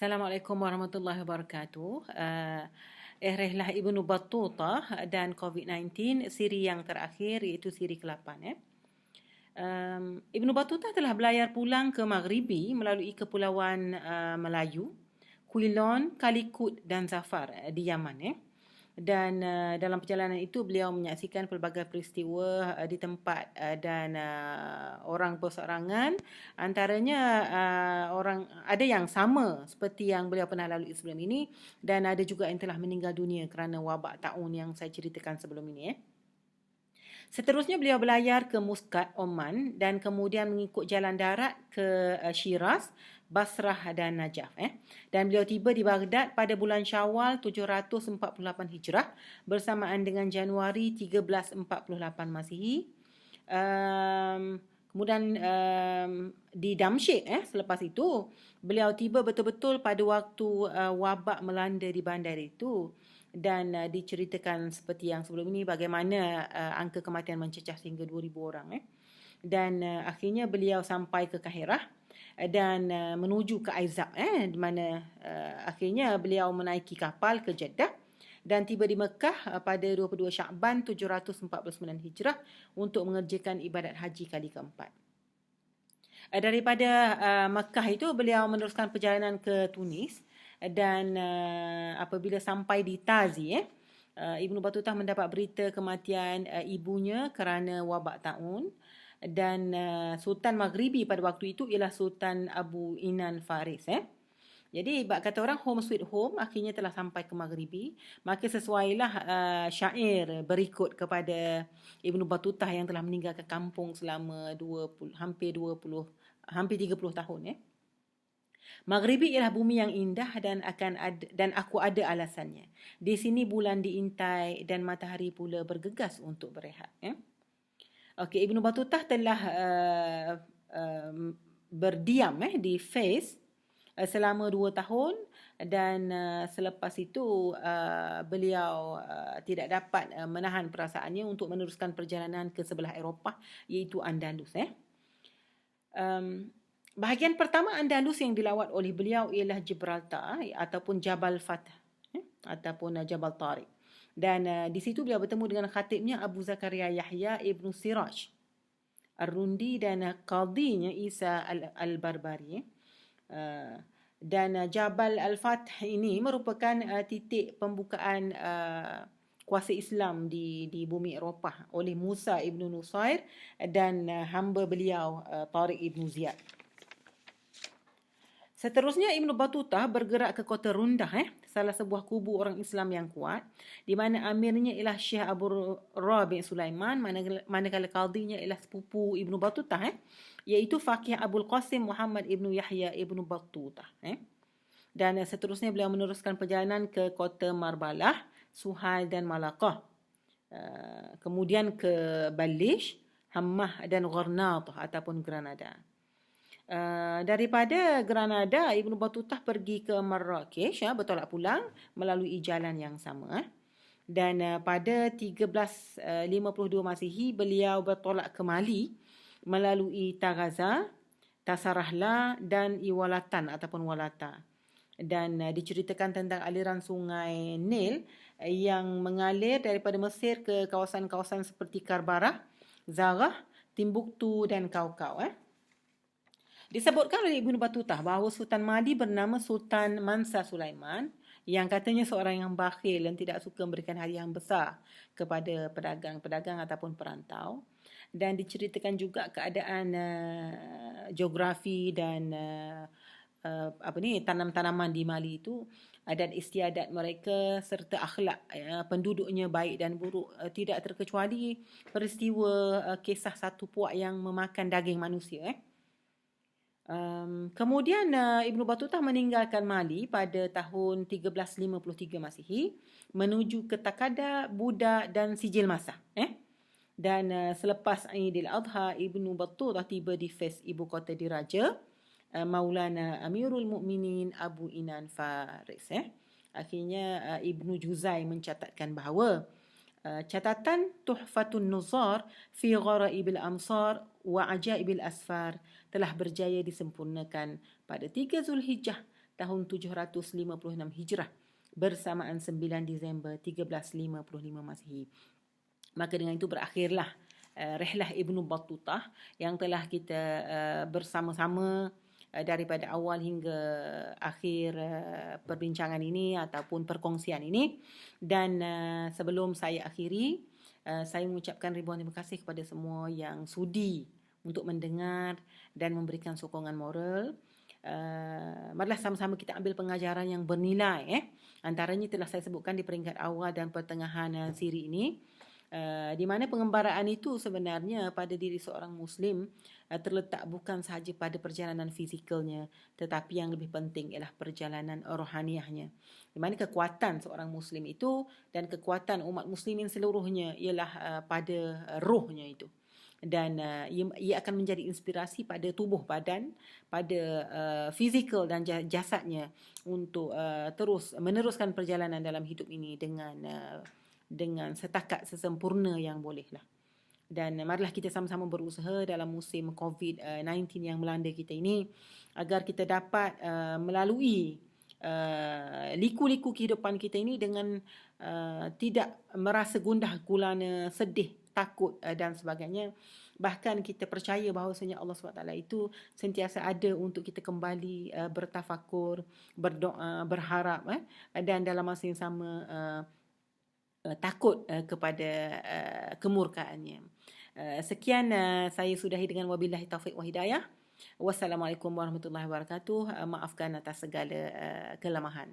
Assalamualaikum warahmatullahi wabarakatuh. Rihlah Ibnu Battuta dan COVID-19, siri yang terakhir iaitu siri ke-8. Ibnu Battuta telah berlayar pulang ke Maghribi melalui kepulauan Melayu, Quilon, Calicut dan Zafar di Yaman. Dan dalam perjalanan itu beliau menyaksikan pelbagai peristiwa di tempat dan orang berseorangan, antaranya orang ada yang sama seperti yang beliau pernah lalui sebelum ini, dan ada juga yang telah meninggal dunia kerana wabak taun yang saya ceritakan sebelum ini. Seterusnya beliau berlayar ke Muscat, Oman, dan kemudian mengikut jalan darat ke Shiraz, Basrah dan Najaf. Dan beliau tiba di Baghdad pada bulan Syawal 748 Hijrah bersamaan dengan Januari 1348 Masihi. Kemudian di Damsyik selepas itu beliau tiba betul-betul pada waktu wabak melanda di bandar itu. Dan diceritakan seperti yang sebelum ini bagaimana angka kematian mencecah sehingga 2,000 orang. Dan akhirnya beliau sampai ke Kahirah dan menuju ke Aizab, di mana akhirnya beliau menaiki kapal ke Jeddah dan tiba di Mekah pada 22 Syakban 749 Hijrah untuk mengerjakan ibadat haji kali keempat. Daripada Mekah itu beliau meneruskan perjalanan ke Tunis. Dan apabila sampai di Tazi, Ibnu Battuta mendapat berita kematian ibunya kerana wabak taun. Dan Sultan Maghribi pada waktu itu ialah Sultan Abu Inan Faris. Jadi kata orang home sweet home, akhirnya telah sampai ke Maghribi. Maka sesuailah syair berikut kepada Ibnu Battuta yang telah meninggalkan kampung selama hampir 30 tahun. Maghribi ialah bumi yang indah dan aku ada alasannya. Di sini bulan diintai dan matahari pula bergegas untuk berehat. Okey, Ibnu Battuta telah berdiam di Fez selama 2 tahun dan selepas itu beliau tidak dapat menahan perasaannya untuk meneruskan perjalanan ke sebelah Eropah iaitu Andalus. Bahagian pertama Andalus yang dilawat oleh beliau ialah Gibraltar ataupun Jabal Fath ataupun Jabal Tariq. Dan di situ beliau bertemu dengan khatibnya Abu Zakaria Yahya Ibn Siraj Ar-Rundi dan qadhinya Isa Al-Barbari. Dan Jabal Al-Fath ini merupakan titik pembukaan kuasa Islam di bumi Eropah oleh Musa Ibn Nusair dan hamba beliau Tariq Ibn Ziyad. Seterusnya Ibnu Battuta bergerak ke kota Rundah, salah sebuah kubu orang Islam yang kuat, di mana amirnya ialah Syekh Abu Rabi' Sulaiman, manakala qadhinya ialah sepupu Ibnu Battuta, iaitu Faqih Abul Qasim Muhammad Ibnu Yahya Ibnu Battuta. Dan seterusnya beliau meneruskan perjalanan ke kota Marbalah, Suhail dan Malaqah. Kemudian ke Balish, Hammah dan Gharnatah ataupun Granada. Daripada Granada, Ibnu Battuta pergi ke Marrakesh, bertolak pulang melalui jalan yang sama. Dan pada 1352 Masihi, beliau bertolak ke Mali melalui Tagaza, Tasarahla dan Iwalatan ataupun Walata. Dan diceritakan tentang aliran sungai Nil yang mengalir daripada Mesir ke kawasan-kawasan seperti Karbala, Zarah, Timbuktu dan Kaukau. Disebutkan oleh Ibnu Battuta bahawa Sultan Mali bernama Sultan Mansa Sulaiman yang katanya seorang yang bakhil dan tidak suka memberikan hadiah yang besar kepada pedagang-pedagang ataupun perantau. Dan diceritakan juga keadaan geografi dan tanam-tanaman di Mali itu, adat istiadat mereka serta akhlak penduduknya baik dan buruk, tidak terkecuali peristiwa kisah satu puak yang memakan daging manusia. Kemudian Ibnu Battuta meninggalkan Mali pada tahun 1353 Masihi menuju ke Takada, Buda dan Sijil Masah. Dan selepas Aidil Adha, Ibnu Battuta tiba di Fez, ibu kota diraja Maulana Amirul Mukminin Abu Inan Faris. Akhirnya Ibnu Juzai mencatatkan bahawa catatan Tuhfatun Nuzar fi Ghara'ibil Amsar wa Ajaibil Asfar telah berjaya disempurnakan pada 3 Zulhijjah tahun 756 Hijrah bersamaan 9 Disember 1355 Masihi. Maka dengan itu berakhirlah rihlah Ibnu Battutah yang telah kita bersama-sama daripada awal hingga akhir perbincangan ini ataupun perkongsian ini. Dan sebelum saya akhiri, saya mengucapkan ribuan terima kasih kepada semua yang sudi untuk mendengar dan memberikan sokongan moral. Marilah sama-sama kita ambil pengajaran yang bernilai. Antaranya telah saya sebutkan di peringkat awal dan pertengahan siri ini, di mana pengembaraan itu sebenarnya pada diri seorang Muslim terletak bukan sahaja pada perjalanan fizikalnya, tetapi yang lebih penting ialah perjalanan rohaniahnya. Di mana kekuatan seorang Muslim itu dan kekuatan umat Muslimin seluruhnya ialah pada rohnya itu. Dan ia akan menjadi inspirasi pada tubuh badan, pada fizikal dan jasadnya untuk terus meneruskan perjalanan dalam hidup ini dengan setakat sesempurna yang bolehlah. Dan marilah kita sama-sama berusaha dalam musim COVID-19 yang melanda kita ini agar kita dapat melalui liku-liku kehidupan kita ini dengan tidak merasa gundah gulana, sedih, takut dan sebagainya. Bahkan kita percaya bahawasanya Allah SWT itu sentiasa ada untuk kita kembali bertafakur, berdoa, berharap dan dalam masa yang sama takut kepada kemurkaannya. Sekian saya sudahi dengan wabillahi taufiq wa hidayah. Wassalamualaikum warahmatullahi wabarakatuh. Maafkan atas segala kelemahan.